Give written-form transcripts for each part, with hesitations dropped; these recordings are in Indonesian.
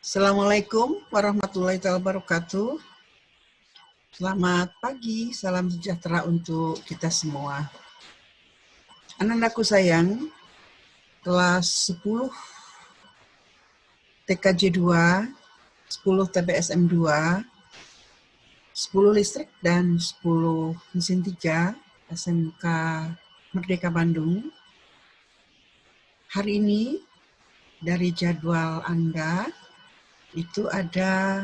Assalamualaikum warahmatullahi wabarakatuh. Selamat pagi, salam sejahtera untuk kita semua. Anak-anakku sayang, kelas 10 TKJ 2, 10 TBSM 2, 10 listrik dan 10 mesin 3 SMK Merdeka Bandung. Hari ini dari jadwal Anda itu ada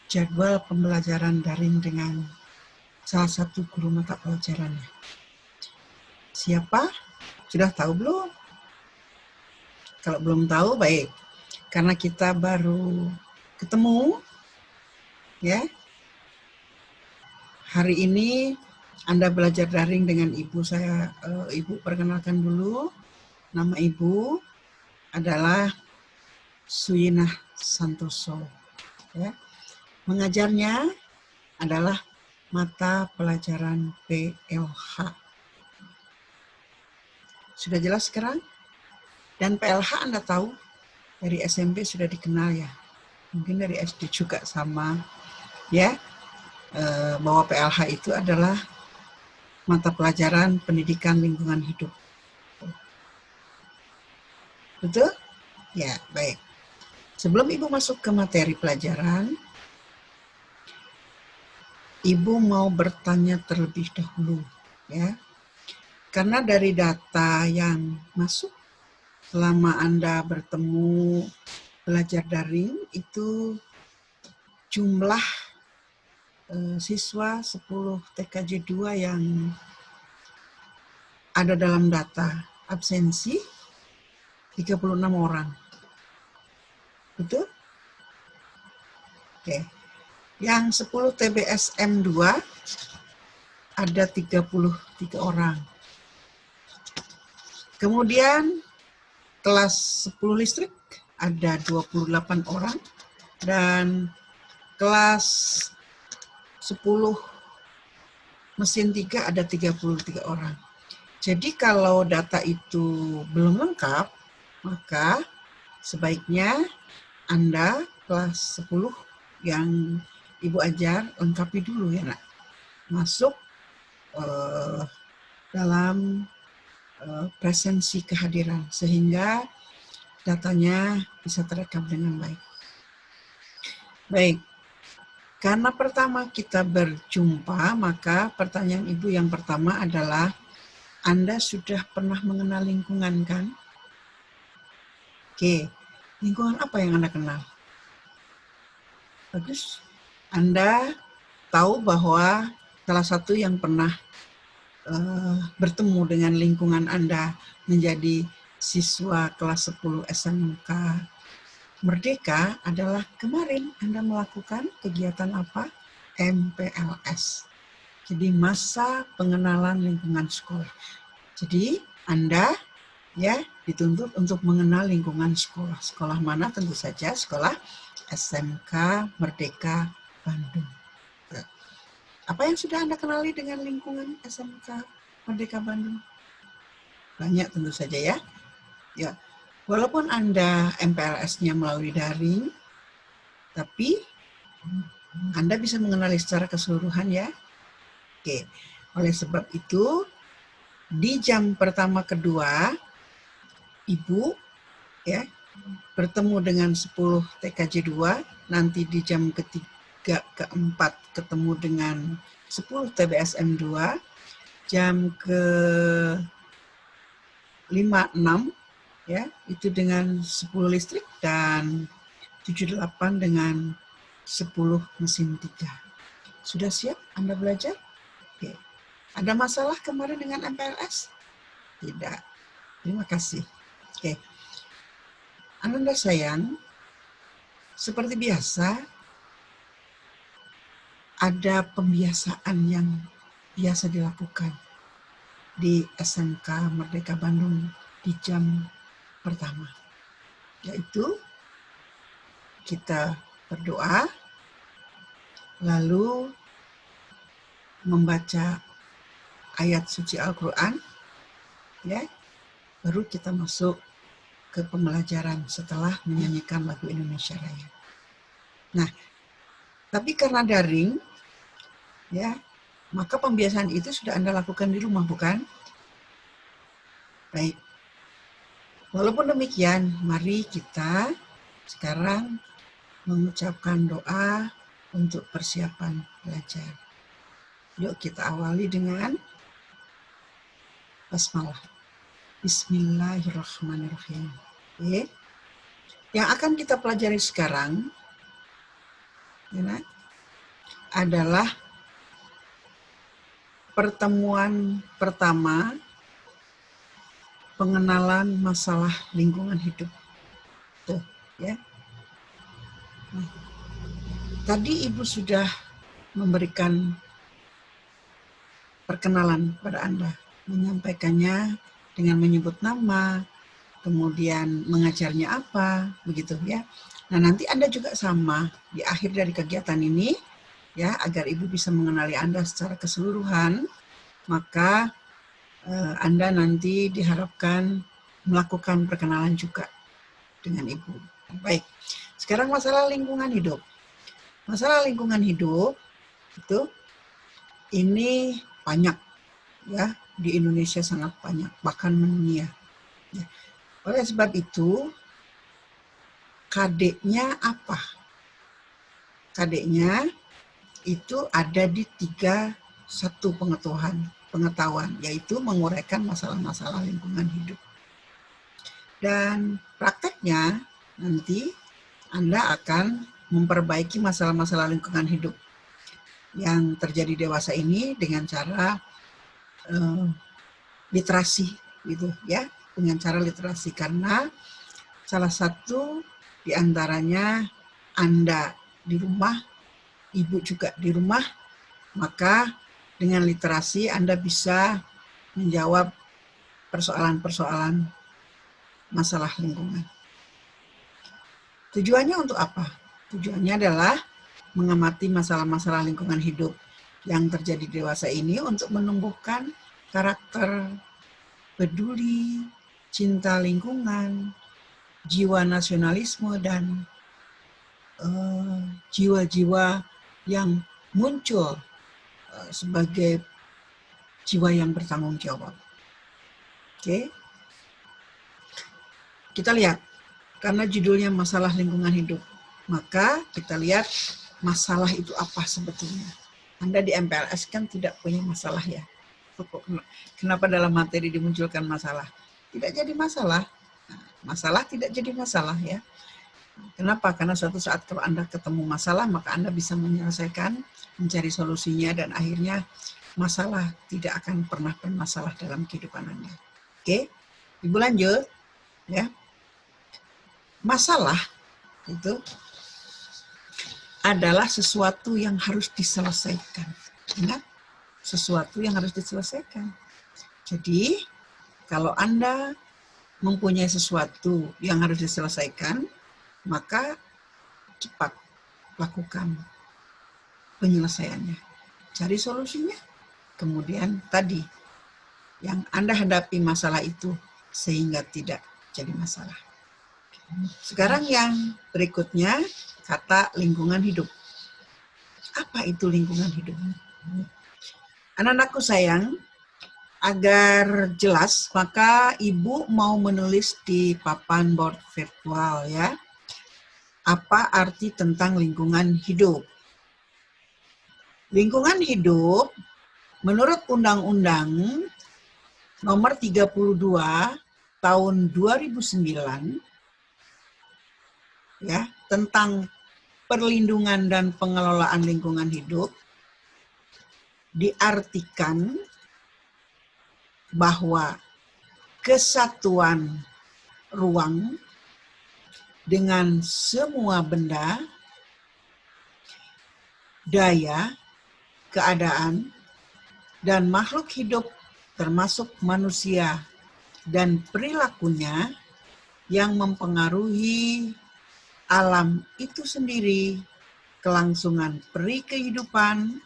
jadwal pembelajaran daring dengan salah satu guru mata pelajarannya. Siapa? Sudah tahu belum? Kalau belum tahu, baik. Karena kita baru ketemu, ya. Hari ini Anda belajar daring dengan ibu saya. Ibu perkenalkan dulu. Nama ibu adalah Suyinah Santoso. Ya. Mengajarnya adalah mata pelajaran PLH. Sudah jelas sekarang? Dan PLH Anda tahu dari SMP sudah dikenal ya. Mungkin dari SD juga sama ya. Bahwa PLH itu adalah mata pelajaran pendidikan lingkungan hidup. Betul? Ya, baik. Sebelum Ibu masuk ke materi pelajaran, Ibu mau bertanya terlebih dahulu, ya. Karena dari data yang masuk selama Anda bertemu belajar daring itu jumlah siswa 10 TKJ 2 yang ada dalam data absensi 36 orang. Betul? Oke. Yang 10 TBSM 2 ada 33 orang. Kemudian kelas 10 listrik ada 28 orang dan kelas 10 mesin 3 ada 33 orang. Jadi kalau data itu belum lengkap, maka sebaiknya Anda kelas 10 yang Ibu ajar lengkapi dulu ya nak. Masuk dalam presensi kehadiran sehingga datanya bisa terekam dengan baik. Baik, karena pertama kita berjumpa, maka pertanyaan Ibu yang pertama adalah, Anda sudah pernah mengenal lingkungan kan? Oke, lingkungan apa yang Anda kenal? Bagus. Anda tahu bahwa salah satu yang pernah bertemu dengan lingkungan Anda menjadi siswa kelas 10 SMK Merdeka adalah kemarin Anda melakukan kegiatan apa? MPLS. Jadi masa pengenalan lingkungan sekolah. Jadi Anda ya dituntut untuk mengenal lingkungan sekolah. Sekolah mana? Tentu saja sekolah SMK Merdeka Bandung. Apa yang sudah Anda kenali dengan lingkungan SMK Merdeka Bandung? Banyak tentu saja ya. Ya, walaupun Anda MPLS-nya melalui daring, tapi Anda bisa mengenali secara keseluruhan ya. Oke, oleh sebab itu di jam pertama kedua Ibu ya bertemu dengan 10 TKJ 2, nanti di jam ketiga keempat ketemu dengan 10 TBSM 2, jam ke 5, 6 ya itu dengan 10 listrik dan 78 dengan 10 mesin 3. Sudah siap Anda belajar? Oke. Ada masalah kemarin dengan MPLS? Tidak. Terima kasih. Oke. Ananda sayang, seperti biasa ada pembiasaan yang biasa dilakukan di SMK Merdeka Bandung di jam pertama, yaitu kita berdoa, lalu membaca ayat suci Al-Quran, ya, baru kita masuk ke pembelajaran setelah menyanyikan lagu Indonesia Raya. Nah, tapi karena daring, ya, maka pembiasaan itu sudah Anda lakukan di rumah, bukan? Baik. Walaupun demikian, mari kita sekarang mengucapkan doa untuk persiapan belajar. Yuk kita awali dengan basmalah. Bismillahirrahmanirrahim. Oke. Yang akan kita pelajari sekarang ya, adalah pertemuan pertama pengenalan masalah lingkungan hidup. Tuh, ya. Nah, tadi Ibu sudah memberikan perkenalan pada Anda, menyampaikannya dengan menyebut nama, kemudian mengajarnya apa, begitu ya. Nah, nanti Anda juga sama di akhir dari kegiatan ini, ya, agar Ibu bisa mengenali Anda secara keseluruhan, maka Anda nanti diharapkan melakukan perkenalan juga dengan Ibu. Baik, sekarang masalah lingkungan hidup. Masalah lingkungan hidup itu ini banyak, ya, di Indonesia sangat banyak, bahkan mendunia. Ya. Oleh sebab itu, KD-nya apa? KD-nya itu ada di 3 pengetahuan, yaitu menguraikan masalah-masalah lingkungan hidup. Dan prakteknya nanti Anda akan memperbaiki masalah-masalah lingkungan hidup yang terjadi dewasa ini dengan cara literasi, gitu ya, dengan cara literasi, karena salah satu di antaranya Anda di rumah, Ibu juga di rumah, maka dengan literasi Anda bisa menjawab persoalan-persoalan masalah lingkungan. Tujuannya untuk apa? Tujuannya adalah mengamati masalah-masalah lingkungan hidup yang terjadi dewasa ini untuk menumbuhkan karakter peduli, cinta lingkungan, jiwa nasionalisme, dan jiwa-jiwa yang muncul sebagai jiwa yang bertanggung jawab. Oke, kita lihat, karena judulnya masalah lingkungan hidup, maka kita lihat masalah itu apa sebetulnya. Anda di MPLS kan tidak punya masalah ya. Kenapa dalam materi dimunculkan masalah? Tidak jadi masalah. Masalah tidak jadi masalah ya. Kenapa? Karena suatu saat kalau Anda ketemu masalah, maka Anda bisa menyelesaikan, mencari solusinya, dan akhirnya masalah tidak akan pernah bermasalah dalam kehidupan Anda. Oke, Ibu lanjut ya. Masalah itu adalah sesuatu yang harus diselesaikan. Ingat, sesuatu yang harus diselesaikan. Jadi, kalau Anda mempunyai sesuatu yang harus diselesaikan, maka cepat lakukan penyelesaiannya. Cari solusinya. Kemudian tadi, yang Anda hadapi masalah itu sehingga tidak jadi masalah. Sekarang yang berikutnya, kata lingkungan hidup. Apa itu lingkungan hidup? Anak-anakku sayang, agar jelas, maka Ibu mau menulis di papan board virtual ya. Apa arti tentang lingkungan hidup? Lingkungan hidup menurut Undang-Undang Nomor 32 Tahun 2009 ya, tentang perlindungan dan pengelolaan lingkungan hidup diartikan bahwa kesatuan ruang dengan semua benda, daya, keadaan, dan makhluk hidup termasuk manusia dan perilakunya yang mempengaruhi alam itu sendiri, kelangsungan peri kehidupan,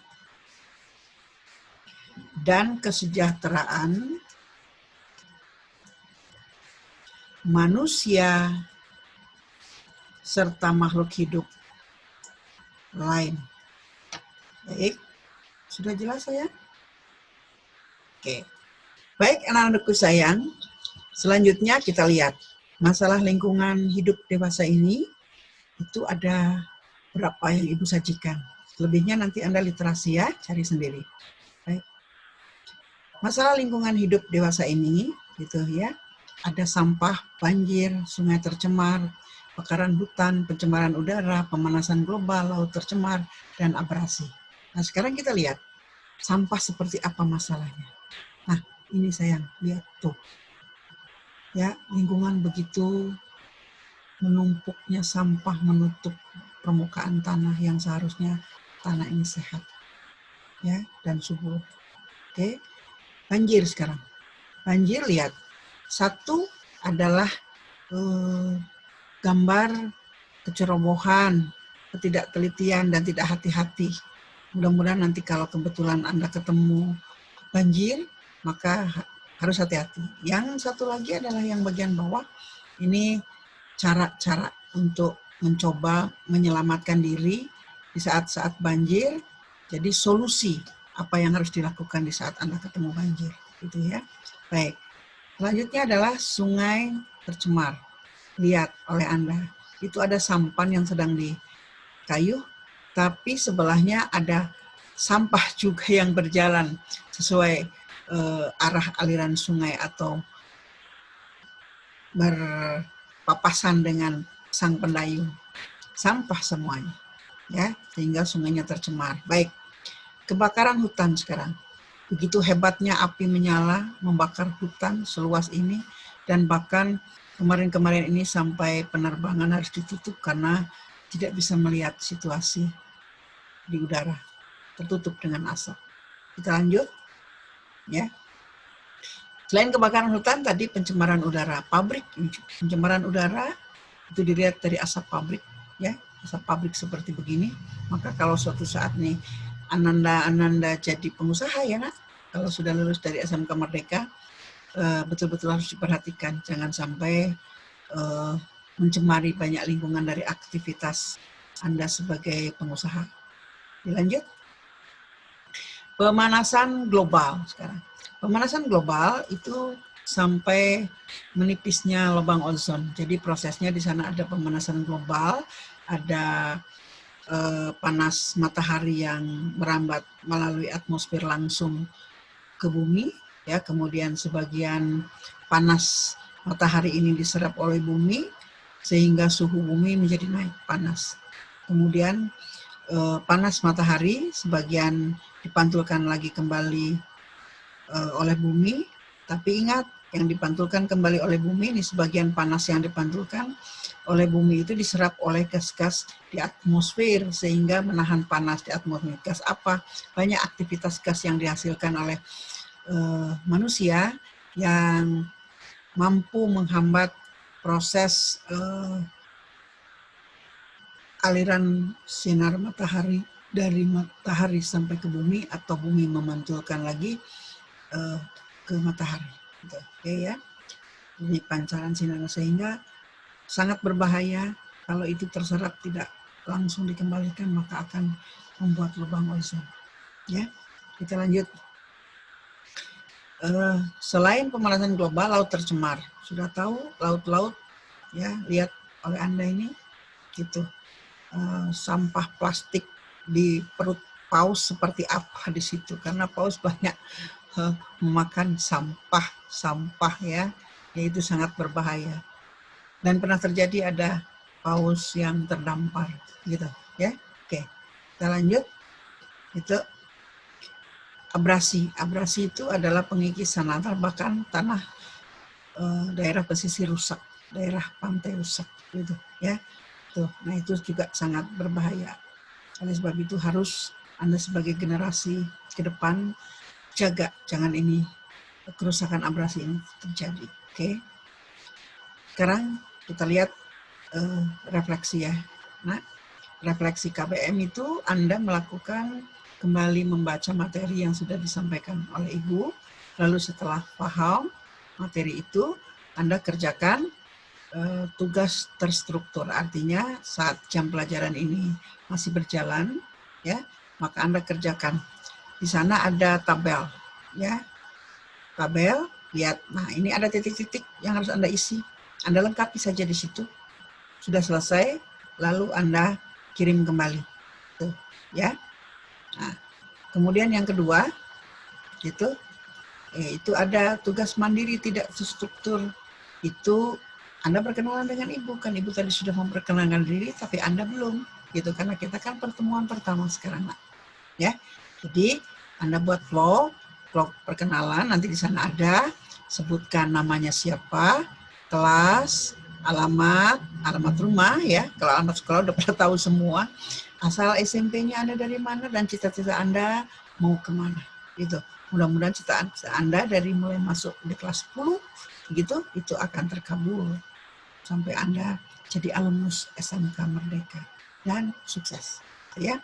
dan kesejahteraan manusia, serta makhluk hidup lain. Baik, sudah jelas saya? Oke. Baik, anak-anakku sayang, selanjutnya kita lihat masalah lingkungan hidup dewasa ini, itu ada berapa yang Ibu sajikan. Lebihnya nanti Anda literasi ya, cari sendiri. Baik. Masalah lingkungan hidup dewasa ini, gitu ya, ada sampah, banjir, sungai tercemar, kebakaran hutan, pencemaran udara, pemanasan global, laut tercemar, dan abrasi. Nah, sekarang kita lihat sampah seperti apa masalahnya. Nah, ini sayang, lihat tuh. Ya, lingkungan begitu menumpuknya sampah menutup permukaan tanah yang seharusnya tanah ini sehat. Ya, dan subur. Oke. Banjir sekarang. Banjir lihat. Satu adalah gambar kecerobohan, ketidaktelitian, dan tidak hati-hati. Mudah-mudahan nanti kalau kebetulan Anda ketemu banjir, maka harus hati-hati. Yang satu lagi adalah yang bagian bawah, ini cara-cara untuk mencoba menyelamatkan diri di saat-saat banjir. Jadi solusi apa yang harus dilakukan di saat Anda ketemu banjir, gitu ya. Baik, selanjutnya adalah sungai tercemar. Lihat oleh Anda, itu ada sampan yang sedang dikayuh, tapi sebelahnya ada sampah juga yang berjalan sesuai arah aliran sungai atau berpapasan dengan sang pendayung. Sampah semuanya, ya, sehingga sungainya tercemar. Baik, kebakaran hutan sekarang. Begitu hebatnya api menyala, membakar hutan seluas ini, dan bahkan kemarin-kemarin ini sampai penerbangan harus ditutup karena tidak bisa melihat situasi di udara, tertutup dengan asap. Kita lanjut, ya. Selain kebakaran hutan, tadi pencemaran udara, pabrik, pencemaran udara itu dilihat dari asap pabrik, ya, asap pabrik seperti begini. Maka kalau suatu saat nih Ananda jadi pengusaha ya nak, kalau sudah lulus dari SMK Merdeka, betul-betul harus diperhatikan, jangan sampai mencemari banyak lingkungan dari aktivitas Anda sebagai pengusaha. Dilanjut. Pemanasan global sekarang. Pemanasan global itu sampai menipisnya lubang ozon. Jadi prosesnya di sana ada pemanasan global, ada panas matahari yang merambat melalui atmosfer langsung ke bumi, ya, kemudian sebagian panas matahari ini diserap oleh bumi sehingga suhu bumi menjadi naik panas. Kemudian panas matahari sebagian dipantulkan lagi kembali oleh bumi, tapi ingat yang dipantulkan kembali oleh bumi ini sebagian panas yang dipantulkan oleh bumi itu diserap oleh gas-gas di atmosfer sehingga menahan panas di atmosfer. Gas apa? Banyak aktivitas gas yang dihasilkan oleh manusia yang mampu menghambat proses aliran sinar matahari dari matahari sampai ke bumi atau bumi memantulkan lagi ke matahari. Gitu. Oke ya. Ini pancaran sinar sehingga sangat berbahaya kalau itu terserap tidak langsung dikembalikan maka akan membuat lubang ozon. Ya, kita lanjut. Selain pemanasan global, laut tercemar. Sudah tahu laut-laut ya, lihat oleh Anda ini gitu. Sampah plastik di perut paus seperti apa di situ karena paus banyak memakan sampah ya, yaitu sangat berbahaya. Dan pernah terjadi ada paus yang terdampar gitu ya. Oke, kita lanjut. Itu abrasi. Abrasi itu adalah pengikisan latar bahkan tanah daerah pesisir rusak, daerah pantai rusak gitu ya. Tuh, nah itu juga sangat berbahaya. Oleh sebab itu harus Anda sebagai generasi ke depan jaga jangan ini kerusakan abrasi ini terjadi. Oke. Sekarang kita lihat refleksi ya. Nah, refleksi KBM itu Anda melakukan kembali membaca materi yang sudah disampaikan oleh Ibu. Lalu setelah paham materi itu, Anda kerjakan tugas terstruktur. Artinya saat jam pelajaran ini masih berjalan, ya, maka Anda kerjakan. Di sana ada tabel, ya, tabel. Lihat, nah ini ada titik-titik yang harus Anda isi. Anda lengkapi saja di situ. Sudah selesai, lalu Anda kirim kembali, tuh, ya. Nah, kemudian yang kedua, gitu, itu ada tugas mandiri tidak terstruktur. Itu Anda berkenalan dengan Ibu, kan Ibu tadi sudah memperkenalkan diri, tapi Anda belum, gitu, karena kita kan pertemuan pertama sekarang, Nak. Ya, jadi Anda buat vlog perkenalan, nanti di sana ada, sebutkan namanya siapa, kelas, alamat rumah, ya, kalau alamat sekolah udah pada tahu semua, asal SMP-nya Anda dari mana, dan cita-cita Anda mau kemana, gitu. Mudah-mudahan cita Anda dari mulai masuk di kelas 10, gitu, itu akan terkabul sampai Anda jadi alumnus SMK Merdeka dan sukses, ya.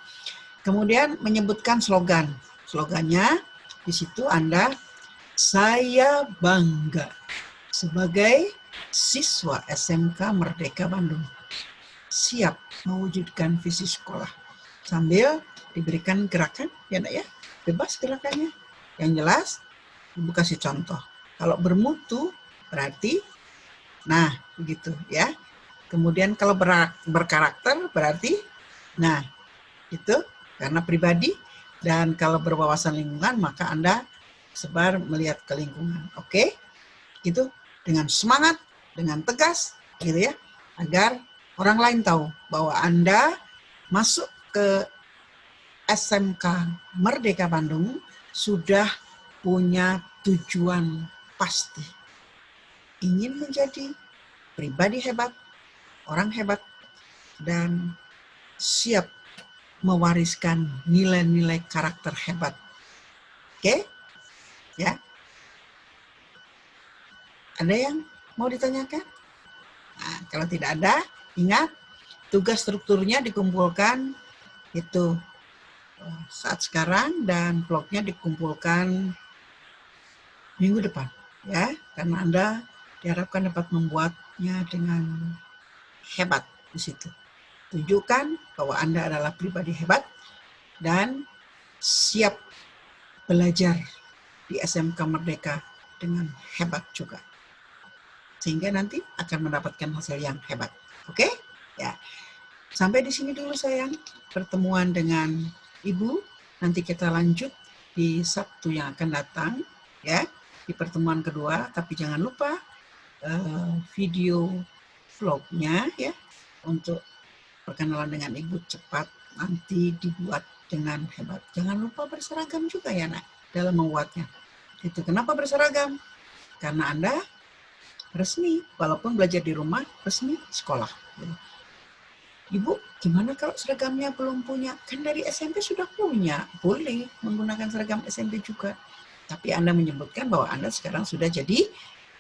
Kemudian menyebutkan slogan. Slogannya di situ Anda, saya bangga sebagai siswa SMK Merdeka Bandung, siap mewujudkan visi sekolah. Sambil diberikan gerakan, ya Nak, ya, bebas gerakannya. Yang jelas, Ibu kasih contoh. Kalau bermutu berarti, nah begitu ya. Kemudian kalau berkarakter berarti, nah itu karena pribadi. Dan kalau berwawasan lingkungan maka Anda sebar melihat ke lingkungan. Oke? Gitu, dengan semangat, dengan tegas gitu ya, agar orang lain tahu bahwa Anda masuk ke SMK Merdeka Bandung sudah punya tujuan pasti. Ingin menjadi pribadi hebat, orang hebat, dan siap mewariskan nilai-nilai karakter hebat. Oke? Ya. Ada yang mau ditanyakan? Nah, kalau tidak ada, ingat tugas strukturnya dikumpulkan itu saat sekarang, dan vlognya dikumpulkan minggu depan, ya, karena Anda diharapkan dapat membuatnya dengan hebat di situ. Tunjukkan bahwa Anda adalah pribadi hebat dan siap belajar di SMK Merdeka dengan hebat juga. Sehingga nanti akan mendapatkan hasil yang hebat. Oke? Ya. Sampai di sini dulu sayang pertemuan dengan Ibu. Nanti kita lanjut di Sabtu yang akan datang, ya, di pertemuan kedua. Tapi jangan lupa video vlognya, ya, untuk perkenalan dengan Ibu cepat nanti dibuat dengan hebat. Jangan lupa berseragam juga ya Nak dalam membuatnya. Itu kenapa berseragam? Karena Anda resmi, walaupun belajar di rumah, resmi sekolah. Ibu, gimana kalau seragamnya belum punya? Kan dari SMP sudah punya, boleh menggunakan seragam SMP juga. Tapi Anda menyebutkan bahwa Anda sekarang sudah jadi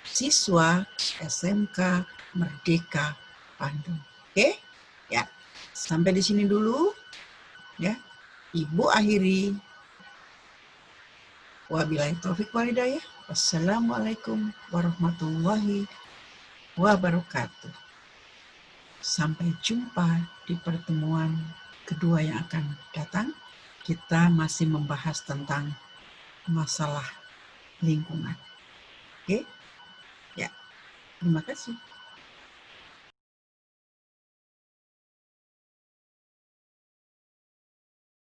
siswa SMK Merdeka Bandung. Oke? Ya. Sampai di sini dulu. Ya. Ibu akhiri. Wabillahi taufik wal hidayah. Wassalamualaikum warahmatullahi wabarakatuh. Sampai jumpa di pertemuan kedua yang akan datang. Kita masih membahas tentang masalah lingkungan. Oke? Ya. Terima kasih.